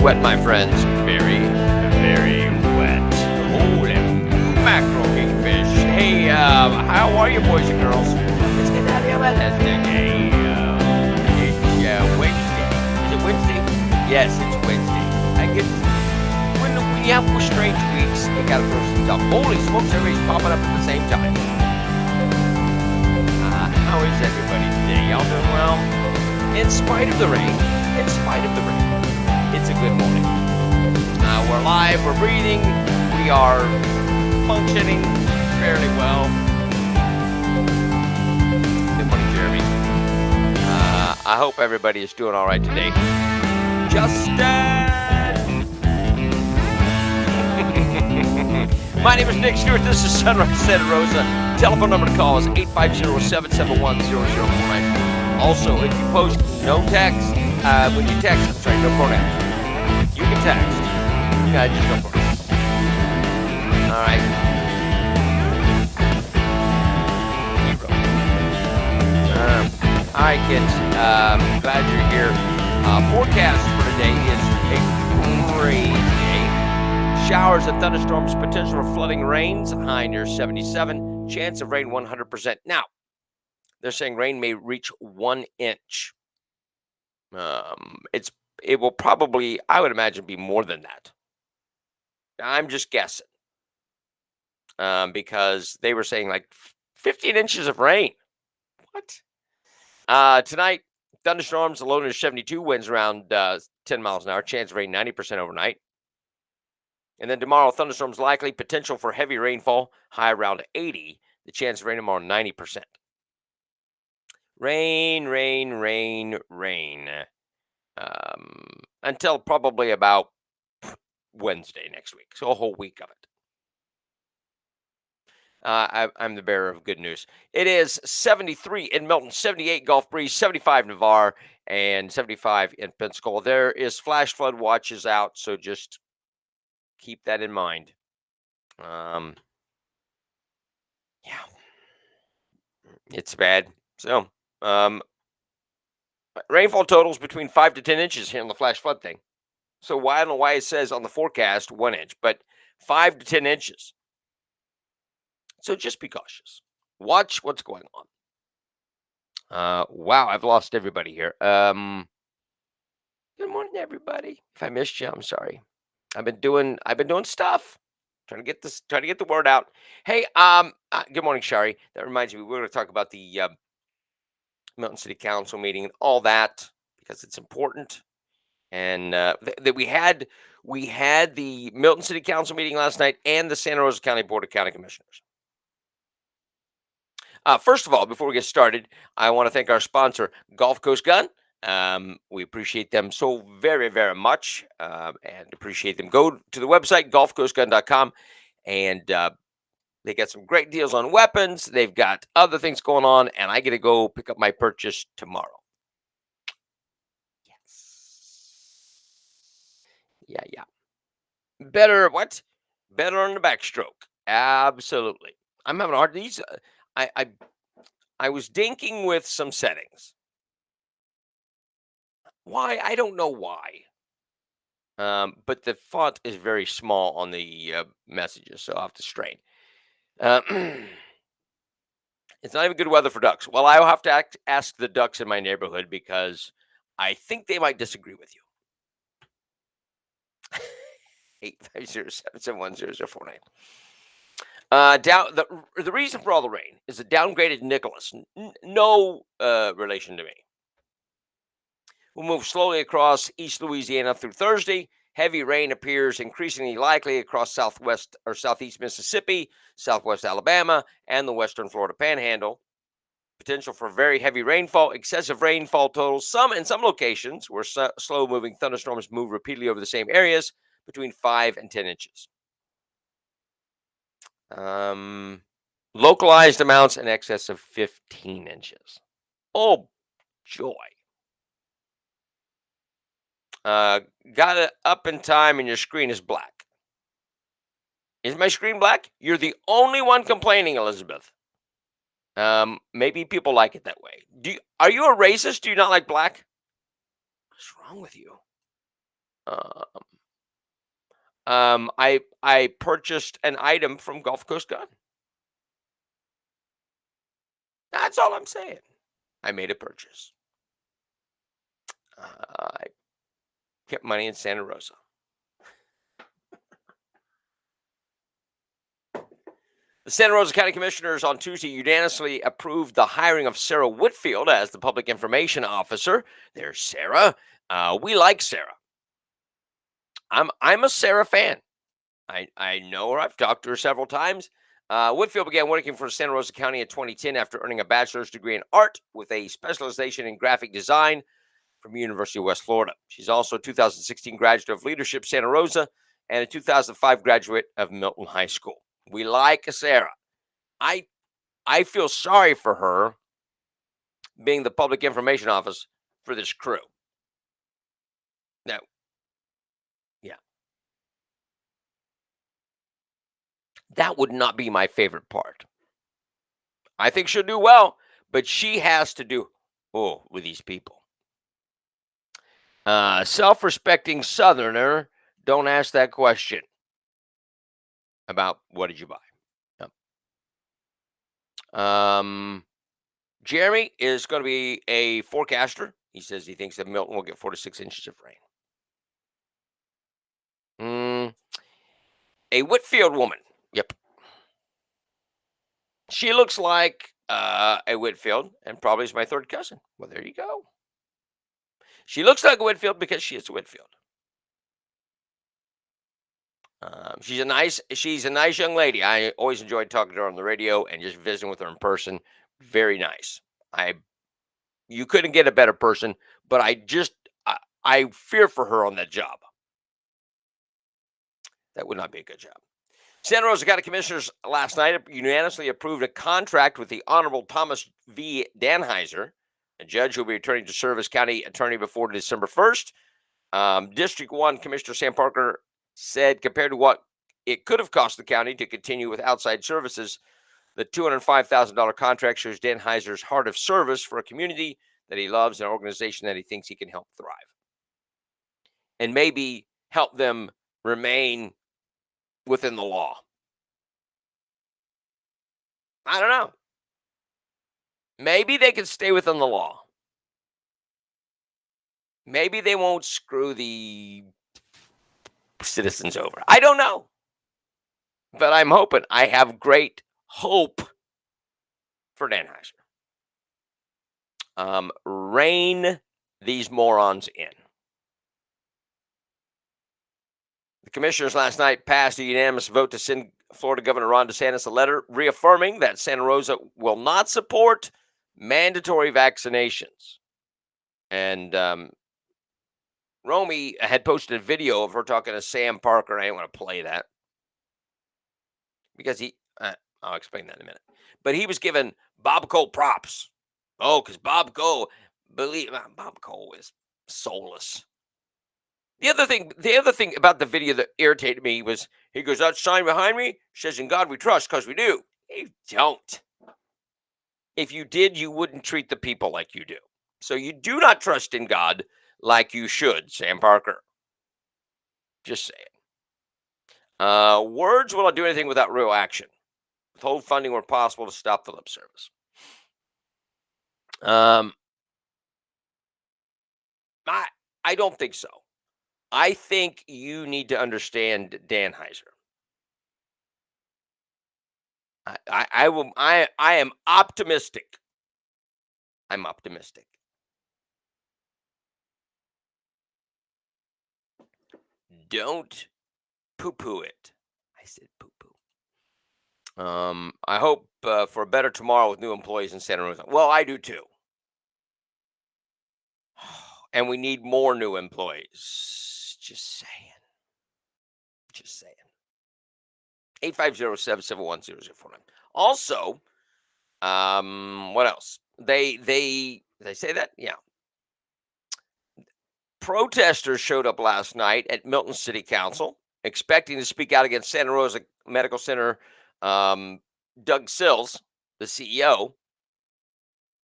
wet, my friends. Very, very wet. Holy mackerel, kingfish. Hey, how are you, boys and girls? It's good to have you with us today. It's Wednesday. Is it Wednesday? Yes, it's Wednesday. I get when you have strange weeks, you gotta throw some stuff. Holy smokes, everybody's popping up at the same time. How is everybody today? Y'all doing well? In spite of the rain, it's a good morning. We're alive, we're breathing, we are functioning fairly well. Good morning, Jeremy. I hope everybody is doing all right today. Justin! My name is Nick Stewart. This is Sunrise Set Rosa. Telephone number to call is 850-771-0049. Also, if you post no text, when you text, no pronouns. You can text. Just no pronouns. All right. All right, kids. Glad you're here. Forecast for today is a crazy day. Showers and thunderstorms, potential for flooding rains, high near 77. Chance of rain 100%. Now, they're saying rain may reach 1 inch. It will probably, I would imagine, be more than that. I'm just guessing. Because they were saying like 15 inches of rain. What? Tonight, thunderstorms, low near 72, winds around 10 miles an hour, chance of rain 90% overnight. And then tomorrow, thunderstorms likely, potential for heavy rainfall, high around 80, the chance of rain tomorrow 90%. Rain. Until probably about Wednesday next week. So a whole week of it. I'm the bearer of good news. It is 73 in Milton, 78 Gulf Breeze, 75 Navarre, and 75 in Pensacola. There is flash flood watches out, so just keep that in mind. Yeah. It's bad. So, rainfall totals between 5 to 10 inches here on the flash flood thing. So I don't know why it says on the forecast 1 inch, but 5 to 10 inches. So just be cautious. Watch what's going on. Wow, I've lost everybody here. Good morning, everybody. If I missed you, I'm sorry. I've been doing stuff. Trying to get the word out. Hey, good morning, Shari. That reminds me, we're going to talk about the Milton City Council meeting and all that because it's important. And that we had the Milton City Council meeting last night and the Santa Rosa County Board of County Commissioners. First of all, before we get started, I want to thank our sponsor, Gulf Coast Gun. We appreciate them so very, very much and appreciate them. Go to the website, gulfcoastgun.com, and they got some great deals on weapons. They've got other things going on, and I get to go pick up my purchase tomorrow. Yes. Yeah. Better on the backstroke. Absolutely. I'm having a hard these. I was dinking with some settings. Why? I don't know why. But the font is very small on the messages, so I'll have to strain. It's not even good weather for ducks. Well, I'll have to ask the ducks in my neighborhood because I think they might disagree with you. 850-771-0049. The reason for all the rain is a downgraded Nicholas. No relation to me. We'll move slowly across East Louisiana through Thursday. Heavy rain appears increasingly likely across southwest or southeast Mississippi, southwest Alabama, and the western Florida Panhandle. Potential for very heavy rainfall, excessive rainfall totals. In some locations where slow-moving thunderstorms move repeatedly over the same areas, between 5 and 10 inches. Localized amounts in excess of 15 inches. Oh, joy. Got it up in time and your screen is black. Is my screen black? You're the only one complaining, Elizabeth. Maybe people like it that way. Are you a racist? Do you not like black? What's wrong with you? Uh, I purchased an item from Gulf Coast Gun. That's all I'm saying. I made a purchase. I kept money in Santa Rosa. The Santa Rosa County Commissioners on Tuesday unanimously approved the hiring of Sarah Whitfield as the Public Information Officer. There's Sarah. We like Sarah. I'm a Sarah fan. I know her. I've talked to her several times. Whitfield began working for Santa Rosa County in 2010 after earning a bachelor's degree in art with a specialization in graphic design from University of West Florida. She's also a 2016 graduate of Leadership Santa Rosa and a 2005 graduate of Milton High School. We like Sarah. I feel sorry for her being the public information office for this crew. Now, yeah, that would not be my favorite part. I think she'll do well, but she has to do with these people. Self-respecting Southerner, don't ask that question about what did you buy. Jeremy is going to be a forecaster. He says he thinks that Milton will get 4 to 6 inches of rain. A Whitfield woman. Yep. She looks like a Whitfield and probably is my third cousin. Well, there you go. She looks like a Whitfield because she is a Whitfield. She's a nice young lady. I always enjoyed talking to her on the radio and just visiting with her in person. Very nice. You couldn't get a better person, but I fear for her on that job. That would not be a good job. Santa Rosa County Commissioners last night unanimously approved a contract with the Honorable Thomas V. Danheiser, a judge who will be returning to serve as county attorney before December 1st. District 1 Commissioner Sam Parker said compared to what it could have cost the county to continue with outside services, the $205,000 contract shows Danheiser's heart of service for a community that he loves and an organization that he thinks he can help thrive. And maybe help them remain within the law. I don't know. Maybe they can stay within the law. Maybe they won't screw the citizens over. I don't know. But I'm hoping. I have great hope for Danheiser. Rein these morons in. The commissioners last night passed a unanimous vote to send Florida Governor Ron DeSantis a letter reaffirming that Santa Rosa will not support mandatory vaccinations. And Romy had posted a video of her talking to Sam Parker. I didn't want to play that because I'll explain that in a minute. But he was giving Bob Cole props. Oh, because Bob Cole is soulless. The other thing about the video that irritated me was he goes, that sign behind me says, "In God we trust," because we do. You don't. If you did, you wouldn't treat the people like you do. So you do not trust in God like you should, Sam Parker. Just saying. Words will not do anything without real action. Withhold funding where possible to stop the lip service. I don't think so. I think you need to understand Danheiser. I am optimistic. I'm optimistic. Don't poo-poo it. I said poo-poo. I hope for a better tomorrow with new employees in Santa Rosa. Well, I do too. And we need more new employees. Just saying. 850-771-0049. Also, what else? Did they say that? Yeah. Protesters showed up last night at Milton City Council, expecting to speak out against Santa Rosa Medical Center, Doug Sills, the CEO,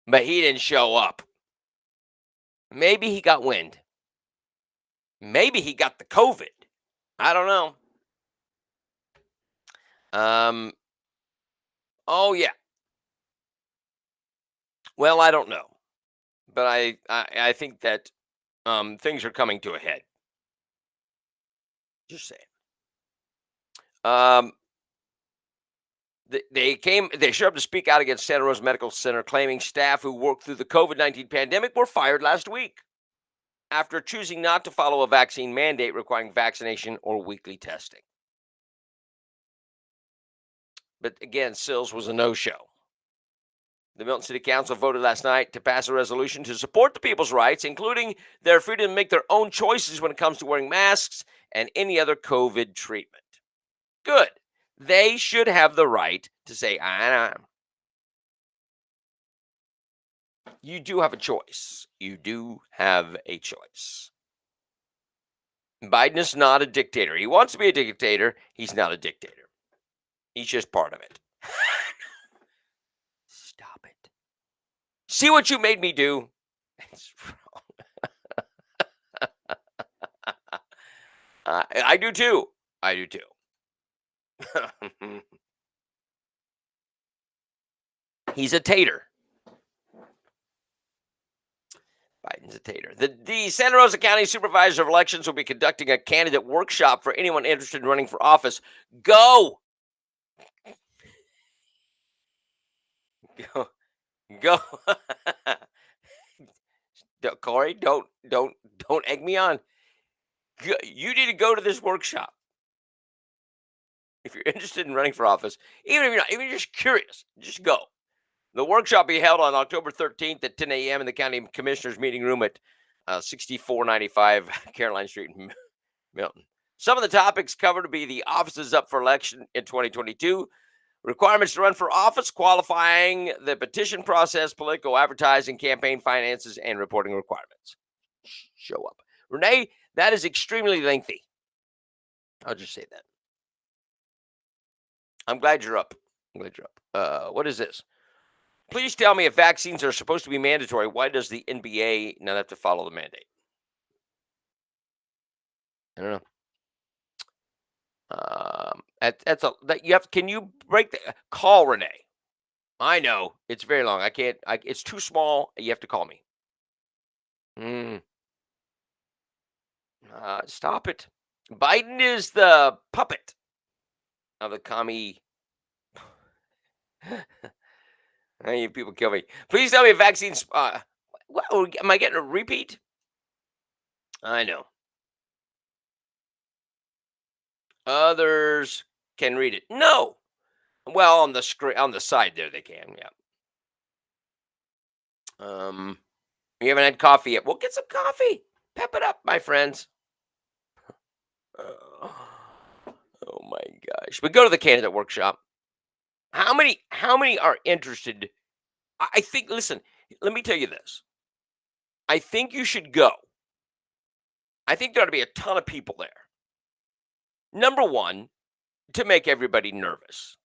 but he didn't show up. Maybe he got wind. Maybe he got the COVID. I don't know. Oh yeah. Well, I don't know, but I think that things are coming to a head. Just saying. Um, they showed up to speak out against Santa Rosa Medical Center, claiming staff who worked through the COVID-19 pandemic were fired last week after choosing not to follow a vaccine mandate requiring vaccination or weekly testing. But again, Sills was a no-show. The Milton City Council voted last night to pass a resolution to support the people's rights, including their freedom to make their own choices when it comes to wearing masks and any other COVID treatment. Good. They should have the right to say, you do have a choice. You do have a choice. Biden is not a dictator. He wants to be a dictator. He's not a dictator. He's just part of it. Stop it. See what you made me do? It's wrong. I do too. I do too. He's a tater. Biden's a tater. The Santa Rosa County Supervisor of Elections will be conducting a candidate workshop for anyone interested in running for office. Go. Go. Corey, don't egg me on. You need to go to this workshop. If you're interested in running for office, even if you're not, even if you're just curious, just go. The workshop will be held on October 13th at 10 a.m. in the County Commissioners Meeting Room at 6495 Caroline Street in Milton. Some of the topics covered will be the offices up for election in 2022, requirements to run for office, qualifying, the petition process, political advertising, campaign finances, and reporting requirements. Show up. Renee, that is extremely lengthy. I'll just say that. I'm glad you're up. What is this? Please tell me if vaccines are supposed to be mandatory, why does the NBA not have to follow the mandate? I don't know. Can you break the call Renee? I know it's very long. I can't. It's too small. You have to call me. Stop it. Biden is the puppet of the commie. You people kill me. Please tell me if vaccines. Am I getting a repeat? I know. Others can read it. No. Well, on the screen, on the side there, they can. Yeah. You haven't had coffee yet. Well, get some coffee. Pep it up, my friends. Oh my gosh. But go to the candidate workshop. How many are interested? I think, listen, let me tell you this. I think you should go. I think there ought to be a ton of people there. Number one, to make everybody nervous.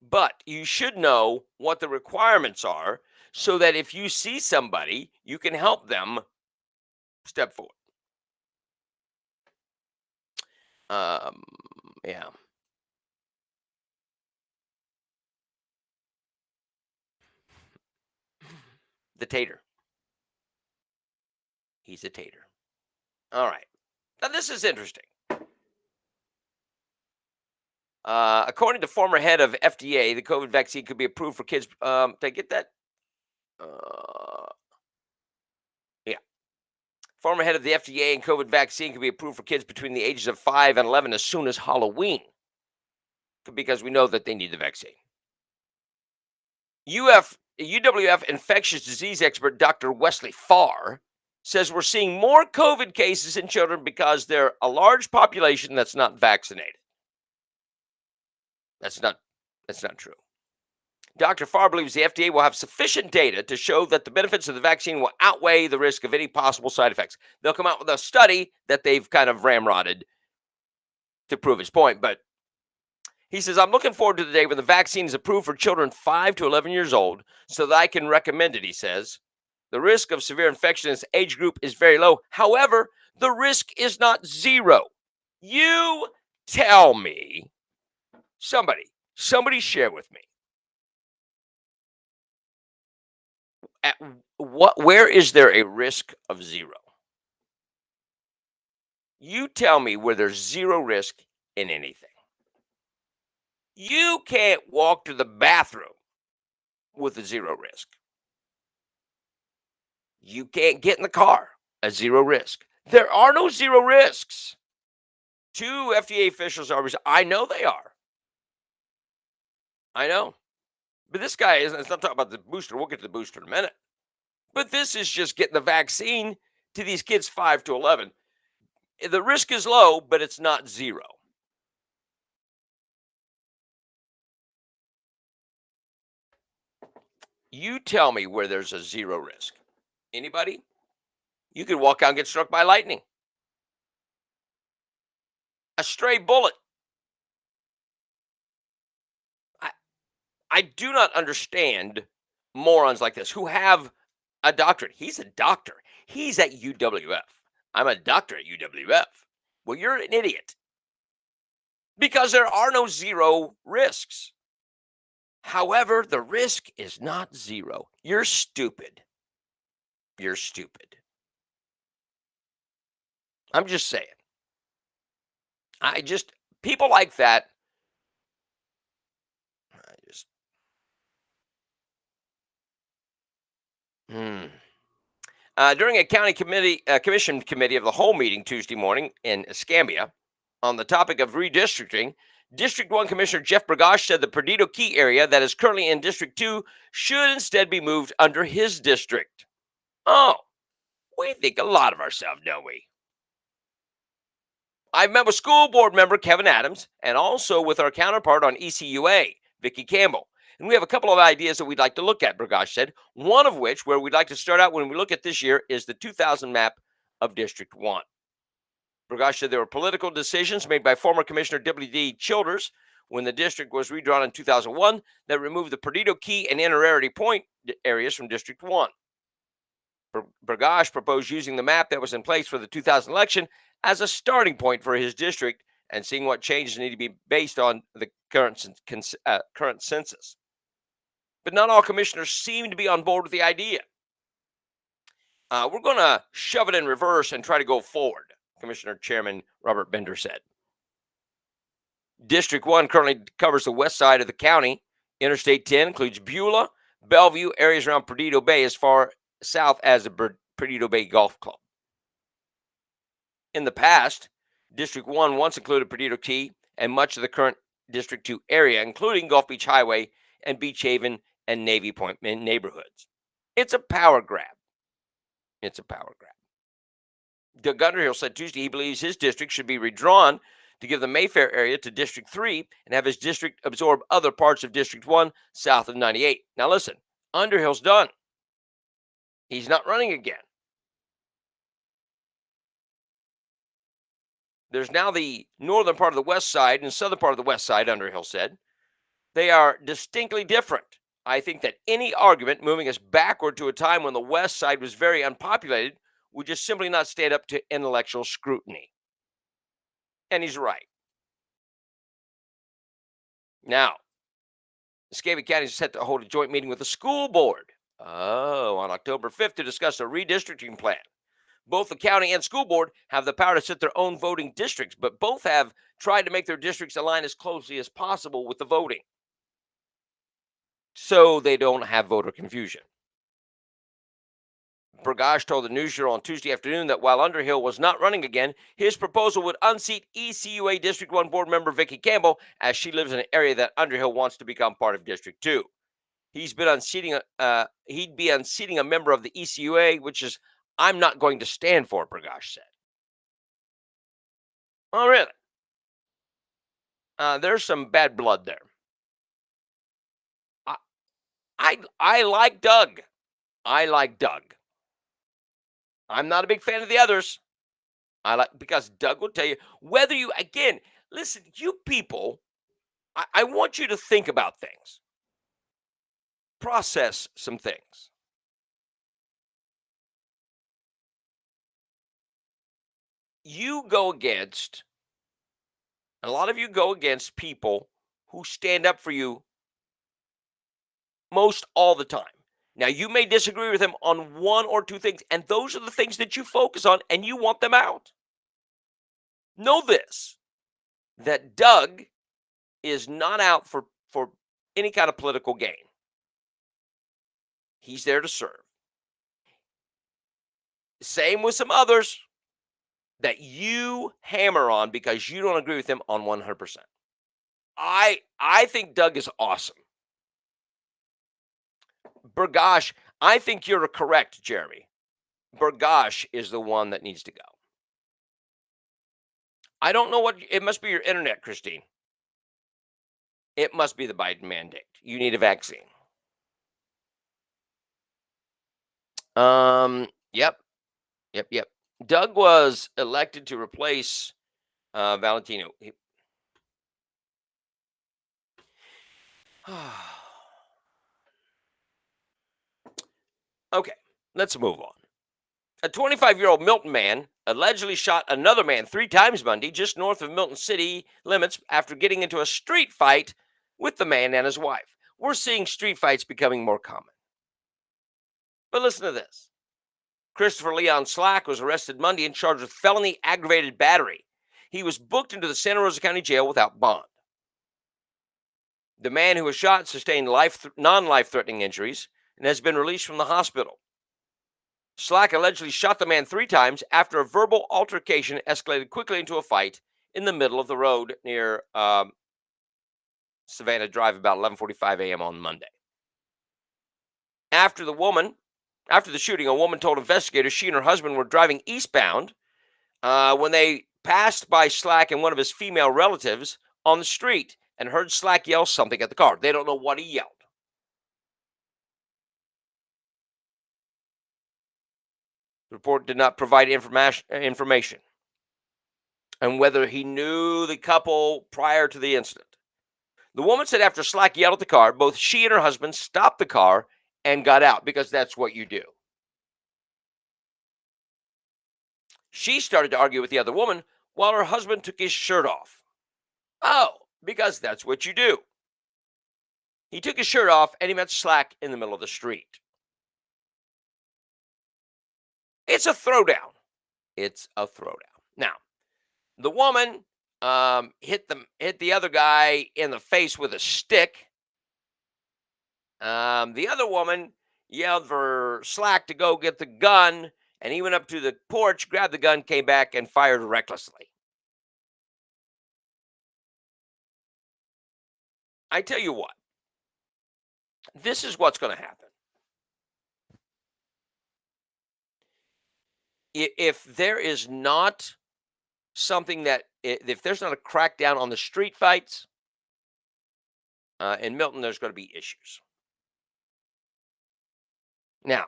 But you should know what the requirements are so that if you see somebody, you can help them step forward. Yeah. The tater. He's a tater. All right. Now, this is interesting. According to former head of FDA, the COVID vaccine could be approved for kids. Did I get that? Yeah. Former head of the FDA and COVID vaccine could be approved for kids between the ages of 5 and 11 as soon as Halloween, because we know that they need the vaccine. UWF infectious disease expert Dr. Wesley Farr says we're seeing more COVID cases in children because they're a large population that's not vaccinated. That's not true. Dr. Farr believes the FDA will have sufficient data to show that the benefits of the vaccine will outweigh the risk of any possible side effects. They'll come out with a study that they've kind of ramrodded to prove his point. But he says, I'm looking forward to the day when the vaccine is approved for children 5 to 11 years old so that I can recommend it, he says. The risk of severe infection in this age group is very low. However, the risk is not zero. You tell me, somebody share with me. Where is there a risk of zero? You tell me where there's zero risk in anything. You can't walk to the bathroom with a zero risk. You can't get in the car, a zero risk. There are no zero risks. 2 FDA officials are, I know they are. I know. But this guy isn't, it's not talking about the booster. We'll get to the booster in a minute. But this is just getting the vaccine to these kids 5 to 11. The risk is low, but it's not zero. You tell me where there's a zero risk. Anybody? You could walk out and get struck by lightning. A stray bullet. I do not understand morons like this who have a doctorate. He's a doctor. He's at UWF. I'm a doctor at UWF. Well, you're an idiot because there are no zero risks. However, the risk is not zero. You're stupid. You're stupid. I'm just saying. People like that. During a county commission committee of the whole meeting Tuesday morning in Escambia on the topic of redistricting, District 1 Commissioner Jeff Bergosh said the Perdido Key area that is currently in District 2 should instead be moved under his district. Oh, we think a lot of ourselves, don't we? I've met with school board member Kevin Adams and also with our counterpart on ECUA, Vicki Campbell. And we have a couple of ideas that we'd like to look at, Bergosh said. One of which, where we'd like to start out when we look at this year, is the 2000 map of District 1. Bergosh said there were political decisions made by former Commissioner W.D. Childers when the district was redrawn in 2001 that removed the Perdido Key and Inner Point areas from District 1. Bergosh proposed using the map that was in place for the 2000 election as a starting point for his district and seeing what changes need to be based on the current census. But not all commissioners seem to be on board with the idea. We're going to shove it in reverse and try to go forward, Commissioner Chairman Robert Bender said. District 1 currently covers the west side of the county. Interstate 10 includes Beulah, Bellevue, areas around Perdido Bay as far south as the Perdido Bay Golf Club. In the past, District 1 once included Perdido Key and much of the current District 2 area, including Gulf Beach Highway and Beach Haven and Navy Point neighborhoods. It's a power grab. It's a power grab. Doug Underhill said Tuesday he believes his district should be redrawn to give the Mayfair area to District 3 and have his district absorb other parts of District 1 south of 98. Now listen, Underhill's done. He's not running again. There's now the northern part of the west side and southern part of the west side, Underhill said. They are distinctly different. I think that any argument moving us backward to a time when the west side was very unpopulated would just simply not stand up to intellectual scrutiny. And he's right. Now, Escambia County is set to hold a joint meeting with the school board. On October 5th to discuss a redistricting plan. Both the county and school board have the power to set their own voting districts, but both have tried to make their districts align as closely as possible with the voting, so they don't have voter confusion. Bergosh told the News Bureau on Tuesday afternoon that while Underhill was not running again, his proposal would unseat ECUA District 1 board member Vicki Campbell, as she lives in an area that Underhill wants to become part of District 2. He'd be unseating a member of the ECUA, which is I'm not going to stand for, Bergosh said. Oh, really? There's some bad blood there. I like Doug. I'm not a big fan of the others. Because Doug will tell you whether you, again, listen, you people, I want you to think about things. Process some things. you go against, a lot of you go against people who stand up for you most all the time. Now, you may disagree with them on one or two things, and those are the things that you focus on and you want them out. Know this, that Doug is not out for any kind of political gain. He's there to serve. Same with some others that you hammer on because you don't agree with them on 100%. I think Doug is awesome. Burgash, I think you're correct, Jeremy. Burgash is the one that needs to go. I don't know what it must be your internet, Christine. It must be the Biden mandate. You need a vaccine. Yep. Yep. Doug was elected to replace Valentino. Okay, let's move on. A 25-year-old Milton man allegedly shot another man 3 times Monday just north of Milton city limits after getting into a street fight with the man and his wife. We're seeing street fights becoming more common. But listen to this. Christopher Leon Slack was arrested Monday and charged with felony aggravated battery. He was booked into the Santa Rosa County Jail without bond. The man who was shot sustained non-life-threatening injuries and has been released from the hospital. Slack allegedly shot the man 3 times after a verbal altercation escalated quickly into a fight in the middle of the road near Savannah Drive about 11:45 a.m. on Monday. After the shooting, a woman told investigators she and her husband were driving eastbound when they passed by Slack and one of his female relatives on the street and heard Slack yell something at the car. They don't know what he yelled. The report did not provide information on whether he knew the couple prior to the incident. The woman said after Slack yelled at the car, both she and her husband stopped the car and got out because that's what you do. She started to argue with the other woman while her husband took his shirt off. Oh, because that's what you do. He took his shirt off and he met Slack in the middle of the street. It's a throwdown. Now, the woman hit the other guy in the face with a stick. The other woman yelled for Slack to go get the gun, and he went up to the porch, grabbed the gun, came back, and fired recklessly. I tell you what, this is what's going to happen. If there is not something if there's not a crackdown on the street fights in Milton, there's going to be issues. Now,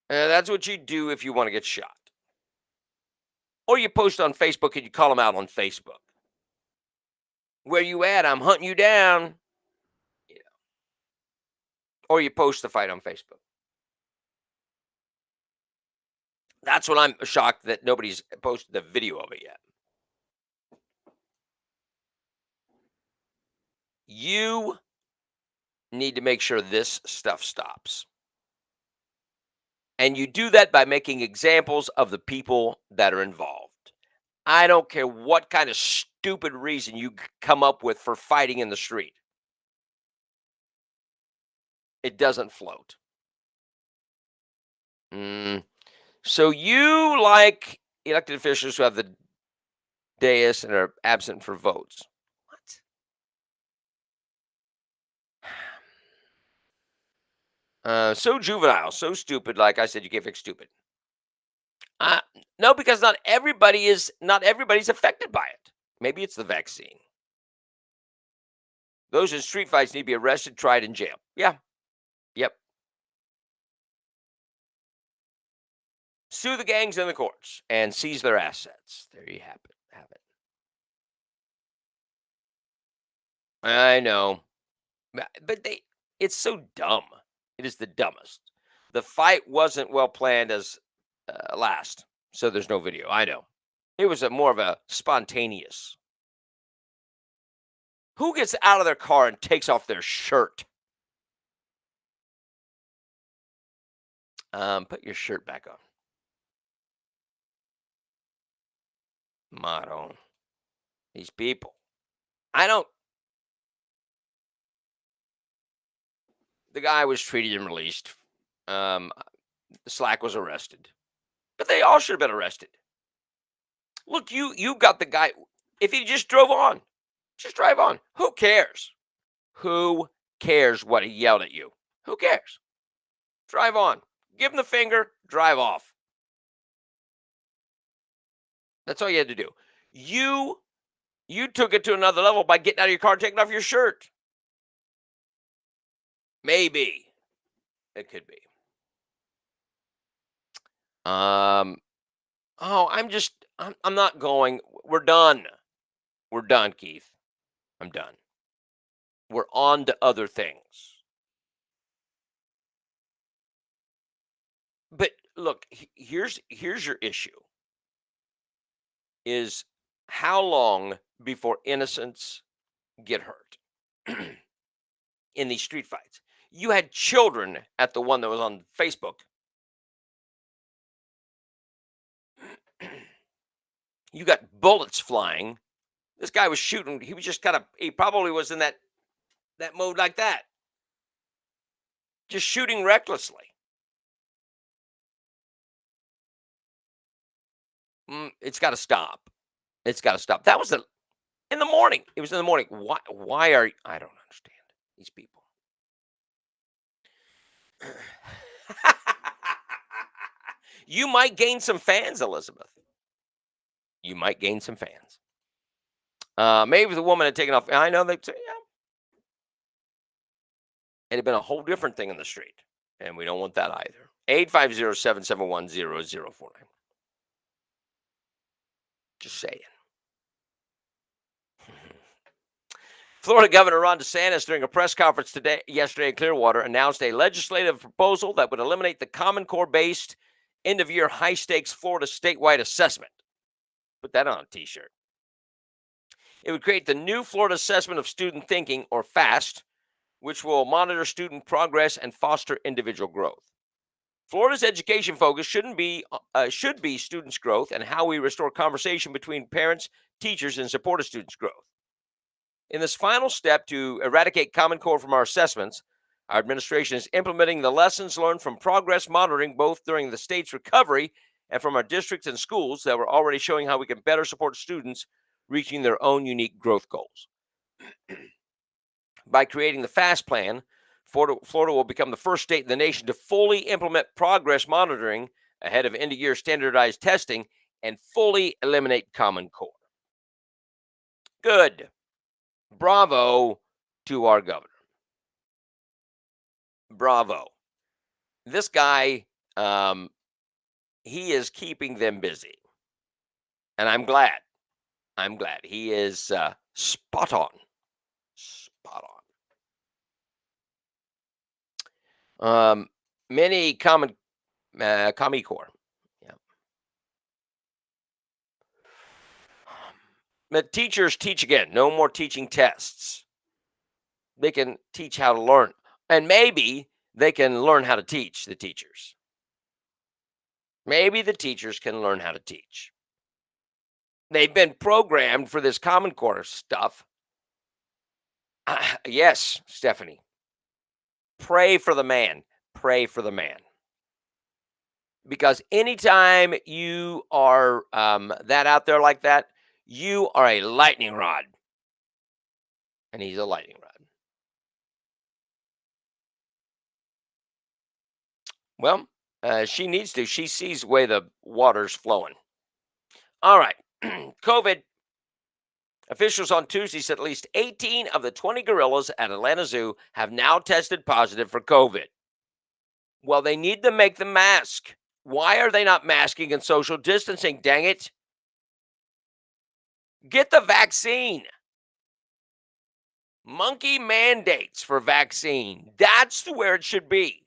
that's what you do if you want to get shot. Or you post on Facebook and you call them out on Facebook. Where you at? I'm hunting you down. Or you post the fight on Facebook. That's what I'm shocked that nobody's posted the video of it yet. You need to make sure this stuff stops. And you do that by making examples of the people that are involved. I don't care what kind of stupid reason you come up with for fighting in the street. It doesn't float. So you like elected officials who have the dais and are absent for votes. What? So juvenile, so stupid. Like I said, you can't fix stupid. No, because not everybody's affected by it. Maybe it's the vaccine. Those in street fights need to be arrested, tried, and jailed. Yeah. Yep. Sue the gangs in the courts and seize their assets. There you have it. I know. But it's so dumb. It is the dumbest. The fight wasn't well planned as last, so there's no video. I know. It was more of a spontaneous. Who gets out of their car and takes off their shirt? Put your shirt back on. Motto. These people. I don't. The guy was treated and released. Um, Slack was arrested, but they all should have been arrested. Look, you got the guy. If he just drove on, just drive on. Who cares? Who cares what he yelled at you? Who cares? Drive on. Give him the finger. Drive off. That's all you had to do. You took it to another level by getting out of your car and taking off your shirt. Maybe it could be. Oh, I'm not going. We're done. We're done, Keith. I'm done. We're on to other things. But look, here's your issue. Is how long before innocents get hurt in these street fights? You had children at the one that was on Facebook. You got bullets flying. This guy was shooting. He was just he probably was in that mode like that. Just shooting recklessly. It's got to stop. It's got to stop. That was in the morning. It was in the morning. Why are I don't understand these people. You might gain some fans, Elizabeth. You might gain some fans. Maybe the woman had taken off. I know they say, yeah. It had been a whole different thing in the street. And we don't want that either. 850-771-0049. Just saying. Florida Governor Ron DeSantis, during a press conference yesterday in Clearwater, announced a legislative proposal that would eliminate the Common Core-based end-of-year high-stakes Florida statewide assessment. Put that on a T-shirt. It would create the new Florida Assessment of Student Thinking, or FAST, which will monitor student progress and foster individual growth. Florida's education focus should be students' growth and how we restore conversation between parents, teachers, and support of students' growth. In this final step to eradicate Common Core from our assessments, our administration is implementing the lessons learned from progress monitoring both during the state's recovery and from our districts and schools that were already showing how we can better support students reaching their own unique growth goals. By creating the FAST plan, Florida will become the first state in the nation to fully implement progress monitoring ahead of end-of-year standardized testing and fully eliminate Common Core. Good. Bravo to our governor. Bravo. This guy, he is keeping them busy. And I'm glad. He is spot on. Spot on. Many Common Core. Yeah. But teachers teach again. No more teaching tests. They can teach how to learn. And maybe they can learn how to teach, the teachers. Maybe the teachers can learn how to teach. They've been programmed for this Common Core stuff. Yes, Stephanie. Pray for the man. Pray for the man. Because anytime you are that out there like that, you are a lightning rod. And he's a lightning rod. Well, she needs to. She sees the way the water's flowing. All right. COVID. Officials on Tuesday said at least 18 of the 20 gorillas at Atlanta Zoo have now tested positive for COVID. Well, they need to make the mask. Why are they not masking and social distancing? Dang it. Get the vaccine. Monkey mandates for vaccine. That's where it should be.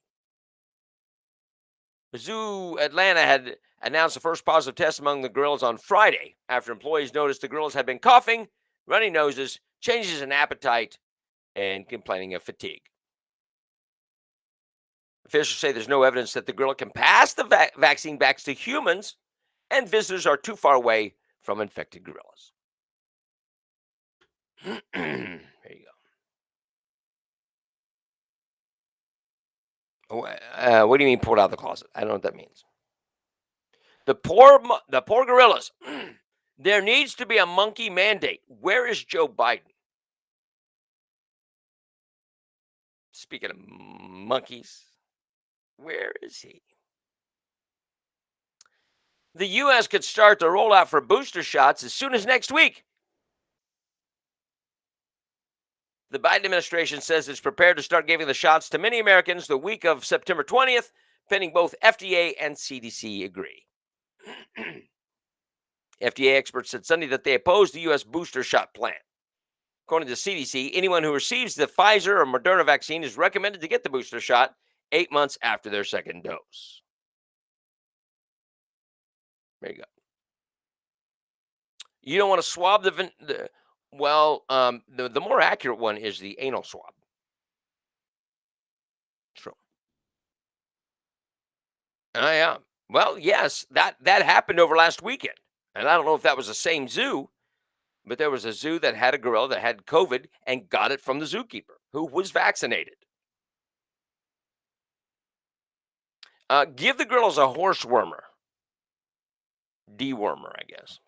Zoo Atlanta announced the first positive test among the gorillas on Friday after employees noticed the gorillas had been coughing, runny noses, changes in appetite, and complaining of fatigue. Officials say there's no evidence that the gorilla can pass the vaccine back to humans, and visitors are too far away from infected gorillas. There you go. What do you mean pulled out of the closet? I don't know what that means. The poor gorillas. There needs to be a monkey mandate. Where is Joe Biden? Speaking of monkeys, where is he? The U.S. could start the rollout for booster shots as soon as next week. The Biden administration says it's prepared to start giving the shots to many Americans the week of September 20th, pending both FDA and CDC agree. FDA experts said Sunday that they oppose the U.S. booster shot plan. According to the CDC, anyone who receives the Pfizer or Moderna vaccine is recommended to get the booster shot 8 months after their second dose. There you go. You don't want to swab the more accurate one is the anal swab. True. Yeah. Well, yes, that happened over last weekend. And I don't know if that was the same zoo, but there was a zoo that had a gorilla that had COVID and got it from the zookeeper who was vaccinated. Give the gorillas a horse wormer. Dewormer, I guess.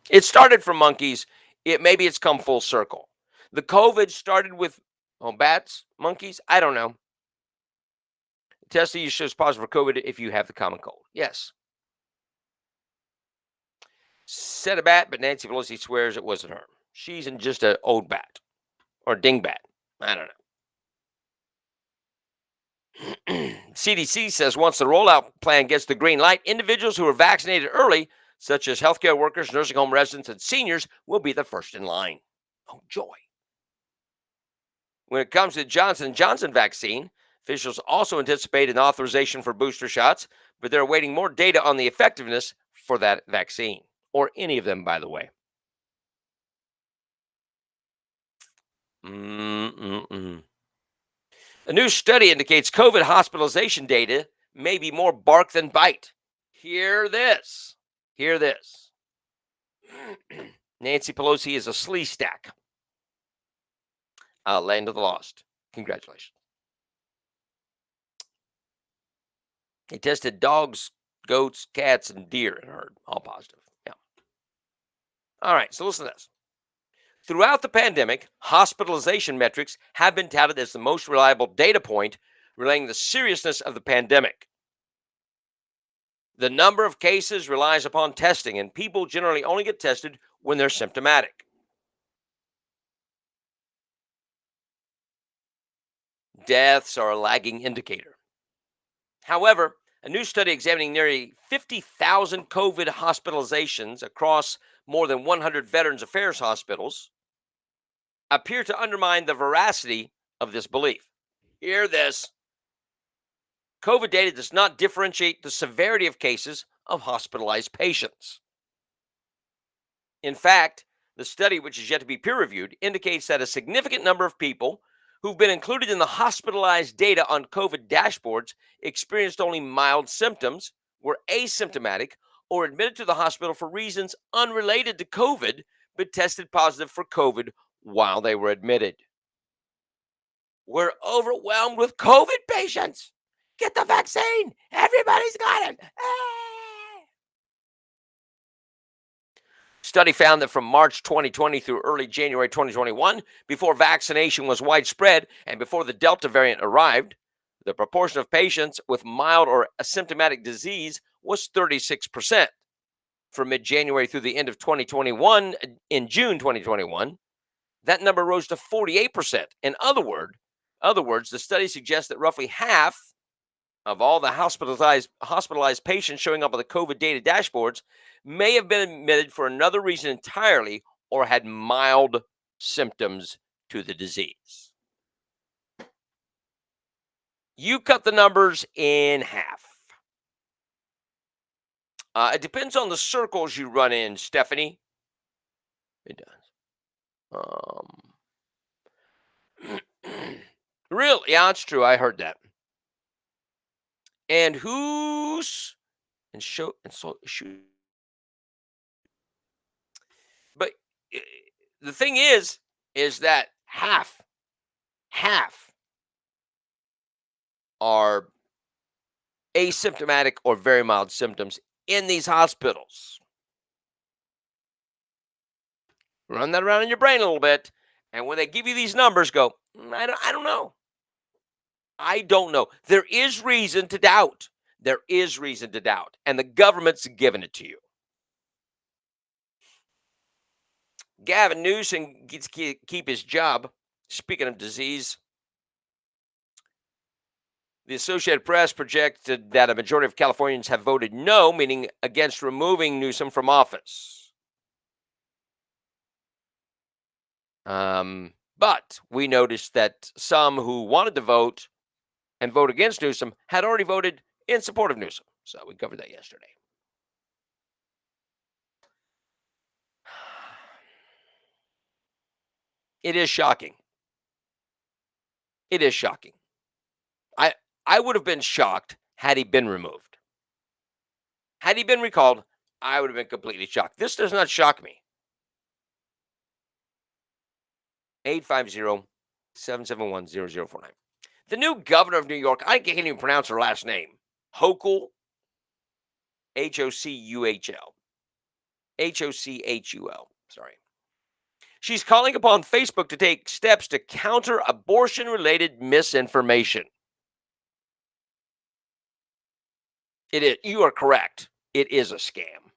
It started from monkeys. Maybe it's come full circle. The COVID started with bats, monkeys. I don't know. Test you shows positive for COVID if you have the common cold. Yes. Said a bat, but Nancy Pelosi swears it wasn't her. She's just an old bat or dingbat. I don't know. CDC says once the rollout plan gets the green light, individuals who are vaccinated early, such as healthcare workers, nursing home residents, and seniors, will be the first in line. Oh, joy. When it comes to the Johnson & Johnson vaccine, officials also anticipate an authorization for booster shots, but they're awaiting more data on the effectiveness for that vaccine, or any of them, by the way. A new study indicates COVID hospitalization data may be more bark than bite. Hear this. Hear this. Nancy Pelosi is a slee stack. Land of the lost. Congratulations. They tested dogs, goats, cats, and deer and herd. All positive. Yeah. All right. So listen to this. Throughout the pandemic, hospitalization metrics have been touted as the most reliable data point relaying the seriousness of the pandemic. The number of cases relies upon testing, and people generally only get tested when they're symptomatic. Deaths are a lagging indicator. However, a new study examining nearly 50,000 COVID hospitalizations across more than 100 Veterans Affairs hospitals appear to undermine the veracity of this belief. Hear this. COVID data does not differentiate the severity of cases of hospitalized patients. In fact, the study, which is yet to be peer-reviewed, indicates that a significant number of people who've been included in the hospitalized data on COVID dashboards experienced only mild symptoms, were asymptomatic, or admitted to the hospital for reasons unrelated to COVID, but tested positive for COVID while they were admitted. We're overwhelmed with COVID patients. Get the vaccine. Everybody's got it. Study found that from March 2020 through early January 2021, before vaccination was widespread and before the Delta variant arrived, the proportion of patients with mild or asymptomatic disease was 36%. From mid-January through the end of 2021, in June 2021, that number rose to 48%. In other words, the study suggests that roughly half of all the hospitalized patients showing up on the COVID data dashboards may have been admitted for another reason entirely or had mild symptoms to the disease. You cut the numbers in half. It depends on the circles you run in, Stephanie. It does. Really? Yeah, it's true. I heard that. And who's and show and so shoot. But eh, the thing is that half are asymptomatic or very mild symptoms in these hospitals. Run that around in your brain a little bit, and when they give you these numbers, go, I don't know. I don't know. There is reason to doubt. There is reason to doubt, and the government's giving it to you. Gavin Newsom gets to keep his job. Speaking of disease, the Associated Press projected that a majority of Californians have voted no, meaning against removing Newsom from office. But we noticed that some who wanted to vote and vote against Newsom had already voted in support of Newsom. So we covered that yesterday. It is shocking. It is shocking. I would have been shocked had he been removed. Had he been recalled, I would have been completely shocked. This does not shock me. 850-771-0049. The new governor of New York, I can't even pronounce her last name. Hochul, Hocuhl. Hochul. Sorry. She's calling upon Facebook to take steps to counter abortion-related misinformation. It is. You are correct. It is a scam.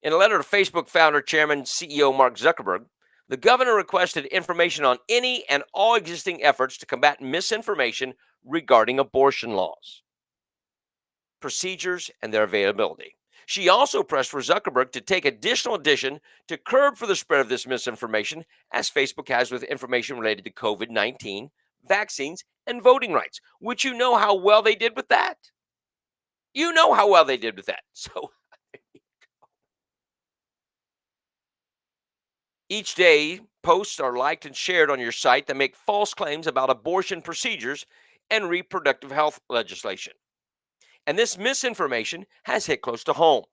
In a letter to Facebook founder, chairman, CEO Mark Zuckerberg, the governor requested information on any and all existing efforts to combat misinformation regarding abortion laws, procedures, and their availability. She also pressed for Zuckerberg to take additional action to curb for the spread of this misinformation, as Facebook has with information related to COVID-19, vaccines, and voting rights, which you know how well they did with that. You know how well they did with that. So each day, posts are liked and shared on your site that make false claims about abortion procedures and reproductive health legislation. And this misinformation has hit close to home.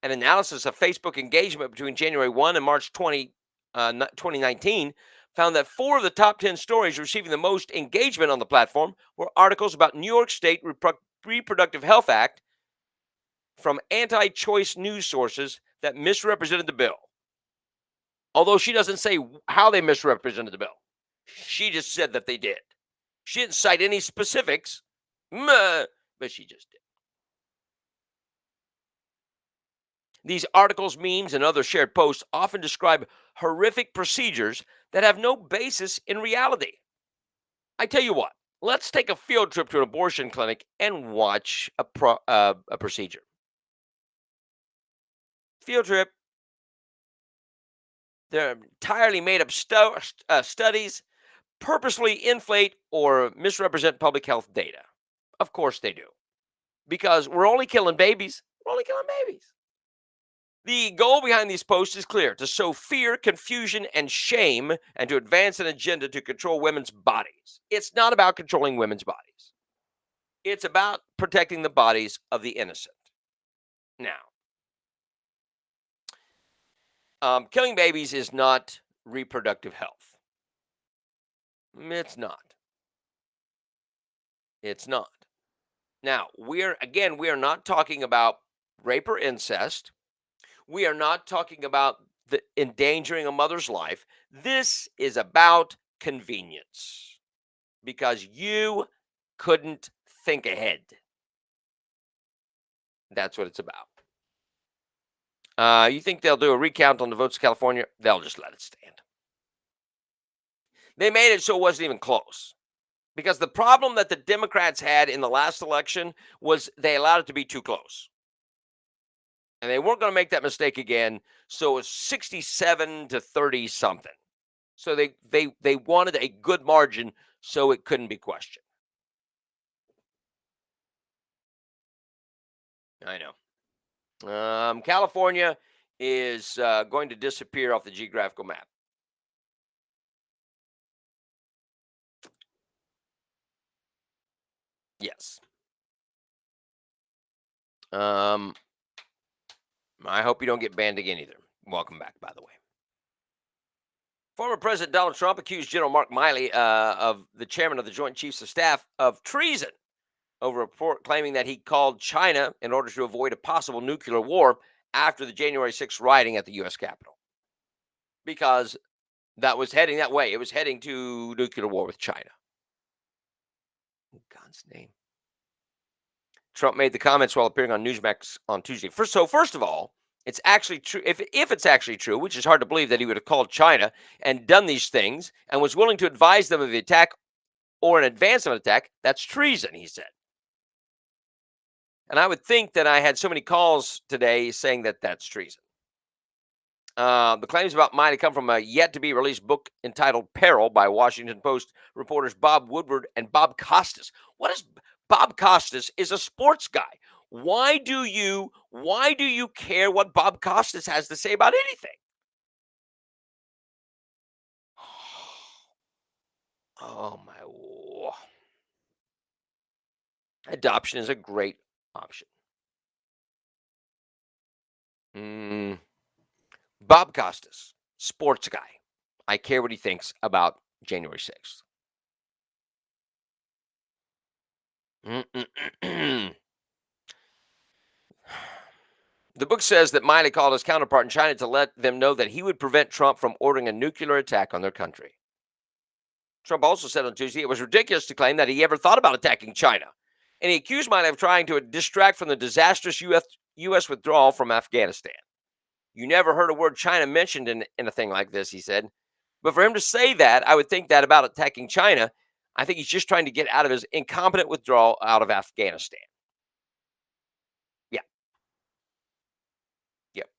An analysis of Facebook engagement between January 1 and March 2019 found that 4 of the top 10 stories receiving the most engagement on the platform were articles about New York State Reproductive Health Act from anti-choice news sources that misrepresented the bill. Although she doesn't say how they misrepresented the bill. She just said that they did. She didn't cite any specifics, but she just did. These articles, memes, and other shared posts often describe horrific procedures that have no basis in reality. I tell you what, let's take a field trip to an abortion clinic and watch a procedure. Field trip. They're entirely made up studies, purposely inflate or misrepresent public health data. Of course they do. Because we're only killing babies. We're only killing babies. The goal behind these posts is clear: to sow fear, confusion, and shame, and to advance an agenda to control women's bodies. It's not about controlling women's bodies. It's about protecting the bodies of the innocent. Now, killing babies is not reproductive health. It's not. It's not. Now, we are not talking about rape or incest. We are not talking about the endangering a mother's life. This is about convenience because you couldn't think ahead. That's what it's about. You think they'll do a recount on the votes of California? They'll just let it stand. They made it so it wasn't even close. Because the problem that the Democrats had in the last election was they allowed it to be too close. And they weren't going to make that mistake again. So it was 67 to 30 something. So they wanted a good margin so it couldn't be questioned. I know. California is going to disappear off the geographical map. Yes. Um, I hope you don't get banned again either. Welcome back, by the way. Former President Donald Trump accused General Mark Milley, of the chairman of the Joint Chiefs of Staff, of treason over a report claiming that he called China in order to avoid a possible nuclear war after the January 6th rioting at the U.S. Capitol. Because that was heading that way. It was heading to nuclear war with China. In God's name. Trump made the comments while appearing on Newsmax on Tuesday. First of all, it's actually true. If it's actually true, which is hard to believe that he would have called China and done these things and was willing to advise them of the attack or in advance of an attack, that's treason, he said. And I would think that I had so many calls today saying that that's treason. The claims about Milley come from a yet-to-be-released book entitled Peril by Washington Post reporters Bob Woodward and Bob Costas. What is Bob Costas is a sports guy. Why do you care what Bob Costas has to say about anything? Oh my! Adoption is a great option. Bob Costas, sports guy. I care what he thinks about January 6th. The book says that Milley called his counterpart in China to let them know that he would prevent Trump from ordering a nuclear attack on their country. Trump also said on Tuesday it was ridiculous to claim that he ever thought about attacking China. And he accused Milley of trying to distract from the disastrous U.S. withdrawal from Afghanistan. You never heard a word China mentioned in a thing like this, he said. But for him to say that, I would think that about attacking China. I think he's just trying to get out of his incompetent withdrawal out of Afghanistan. Yeah. Yep.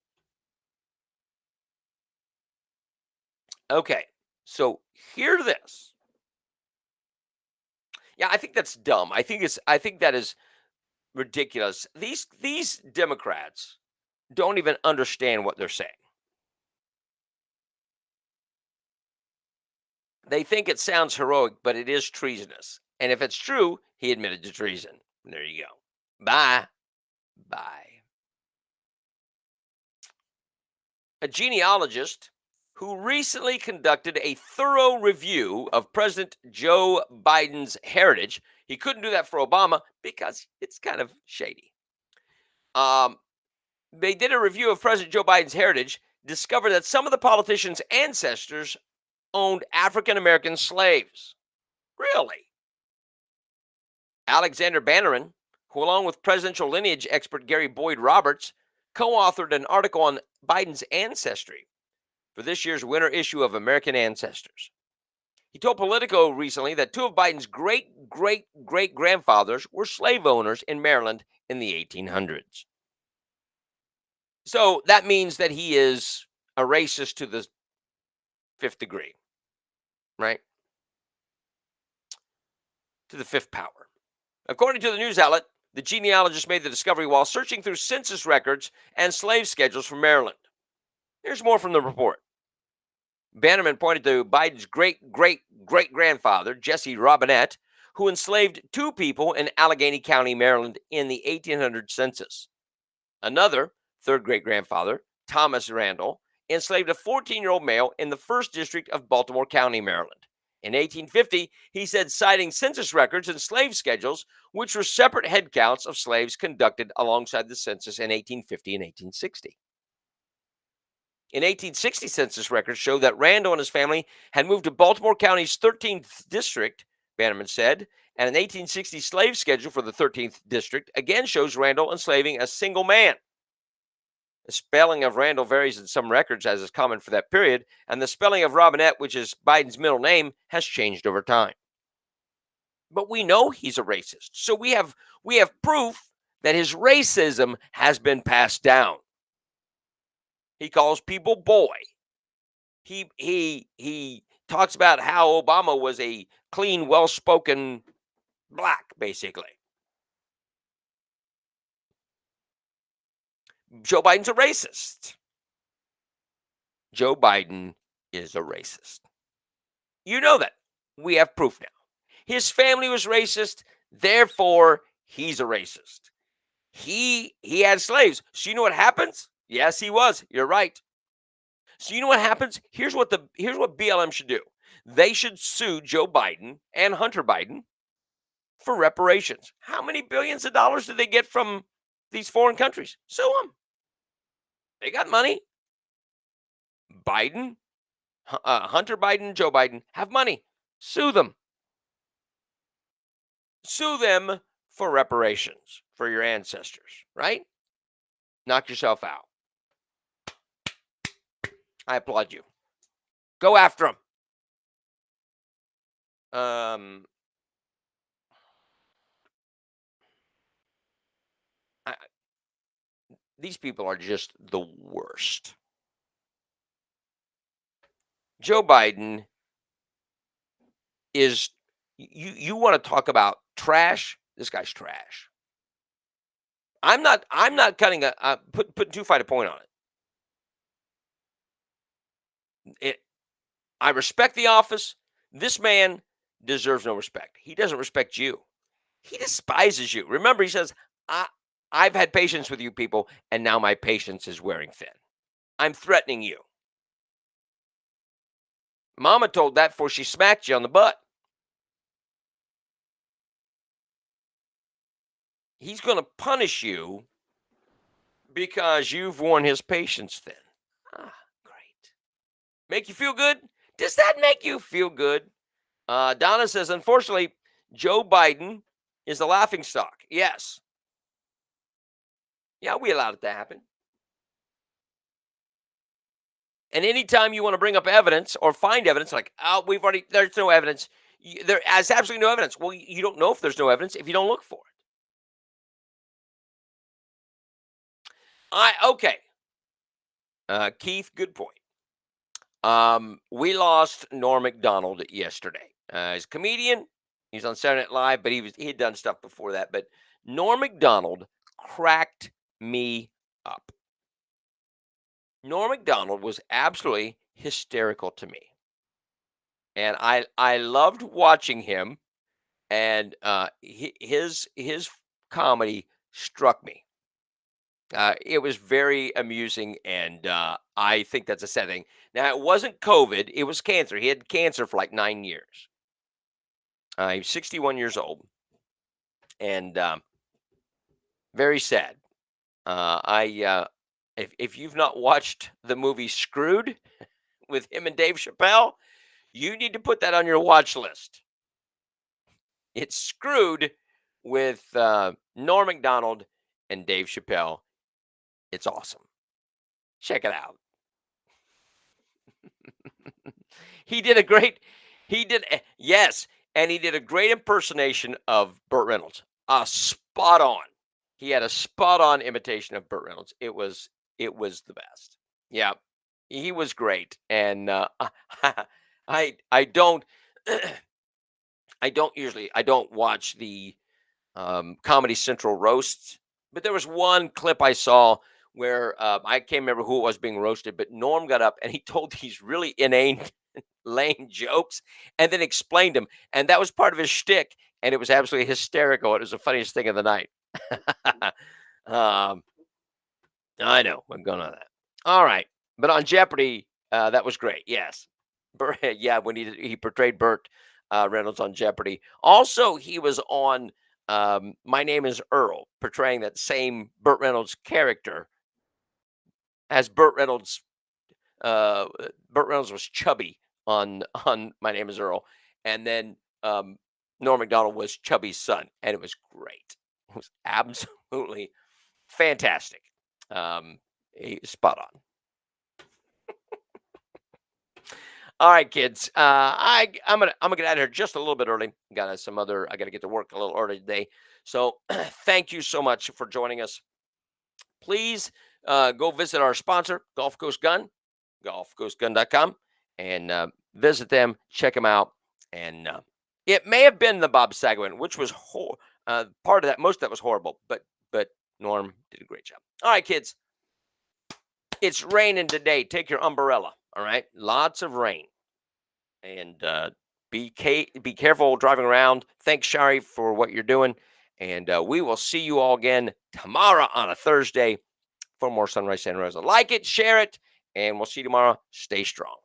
Okay. So hear this. Yeah, I think that's dumb. I think that is ridiculous. These Democrats don't even understand what they're saying. They think it sounds heroic, but it is treasonous. And if it's true, he admitted to treason. There you go. Bye. Bye. A genealogist who recently conducted a thorough review of President Joe Biden's heritage. He couldn't do that for Obama because it's kind of shady. They did a review of President Joe Biden's heritage, discovered that some of the politicians' ancestors owned African American slaves. Really? Alexander Bannerin, who, along with presidential lineage expert Gary Boyd Roberts, co-authored an article on Biden's ancestry for this year's winter issue of American Ancestors. He told Politico recently that two of Biden's great-great-great-grandfathers were slave owners in Maryland in the 1800s. So that means that he is a racist to the fifth degree, right? To the fifth power. According to the news outlet, the genealogist made the discovery while searching through census records and slave schedules from Maryland. Here's more from the report. Bannerman pointed to Biden's great-great-great-grandfather, Jesse Robinette, who enslaved two people in Allegheny County, Maryland in the 1800 census. Another, third great-grandfather, Thomas Randall, enslaved a 14-year-old male in the 1st District of Baltimore County, Maryland. In 1850, he said, citing census records and slave schedules, which were separate head counts of slaves conducted alongside the census in 1850 and 1860. In 1860, census records show that Randall and his family had moved to Baltimore County's 13th district, Bannerman said, and an 1860 slave schedule for the 13th district again shows Randall enslaving a single man. The spelling of Randall varies in some records, as is common for that period, and the spelling of Robinette, which is Biden's middle name, has changed over time. But we know he's a racist, so we have proof that his racism has been passed down. He calls people boy. He talks about how Obama was a clean, well-spoken black, basically. Joe Biden's a racist. Joe Biden is a racist. You know that. We have proof now. His family was racist, therefore he's a racist. He had slaves. So you know what happens? Yes, he was. You're right. So you know what happens? Here's what BLM should do. They should sue Joe Biden and Hunter Biden for reparations. How many billions of dollars did they get from these foreign countries? Sue them. They got money. Biden, Hunter Biden, Joe Biden have money. Sue them. Sue them for reparations for your ancestors, right? Knock yourself out. I applaud you. Go after them. These people are just the worst. Joe Biden is, you want to talk about trash? This guy's trash. I'm not cutting putting too fine a point on it. I respect the office. This man deserves no respect. He doesn't respect you. He despises you. Remember, he says, I've had patience with you people, and now my patience is wearing thin. I'm threatening you. Mama told that before she smacked you on the butt. He's going to punish you because you've worn his patience thin. Great. Make you feel good? Does that make you feel good? Donna says, unfortunately, Joe Biden is a laughingstock. Yes. Yeah, we allowed it to happen. And anytime you want to bring up evidence or find evidence, like, there's no evidence. There is absolutely no evidence. Well, you don't know if there's no evidence if you don't look for it. Okay. Keith, good point. We lost Norm Macdonald yesterday. He's a comedian. He's on Saturday Night Live, but he had done stuff before that. But Norm Macdonald cracked me up. Norm Macdonald was absolutely hysterical to me. And I loved watching him, and his comedy struck me. It was very amusing, and I think that's a sad thing. Now, it wasn't COVID, it was cancer. He had cancer for like 9 years. He was 61 years old, and very sad. If you've not watched the movie Screwed with him and Dave Chappelle, you need to put that on your watch list. It's Screwed with Norm Macdonald and Dave Chappelle. It's awesome. Check it out. He did a great impersonation of Burt Reynolds. Spot on. He had a spot on imitation of Burt Reynolds. It was the best. Yeah. He was great. And I don't watch the Comedy Central roasts, but there was one clip I saw where I can't remember who it was being roasted, but Norm got up and he told these really inane, lame jokes and then explained them. And that was part of his shtick. And it was absolutely hysterical. It was the funniest thing of the night. I know. I'm going on that. All right. But on Jeopardy, that was great. Yes. Yeah, when he portrayed Burt Reynolds on Jeopardy. Also, he was on My Name is Earl, portraying that same Burt Reynolds character as Burt Reynolds. Burt Reynolds was chubby on My Name is Earl. And then Norm Macdonald was Chubby's son. And it was great. It was absolutely fantastic. Spot on. All right, kids. I'm gonna get out of here just a little bit early. I got to get to work a little early today. So thank you so much for joining us. Please go visit our sponsor, Gulf Coast Gun, gulfcoastgun.com, and visit them, check them out, and It may have been the Bob Saget one, which was part of that. Most of that was horrible, but Norm did a great job. All right, kids. It's raining today. Take your umbrella. All right, lots of rain, and be careful driving around. Thanks, Shari, for what you're doing, and we will see you all again tomorrow on a Thursday for more Sunrise Santa Rosa. Like it, share it, and we'll see you tomorrow. Stay strong.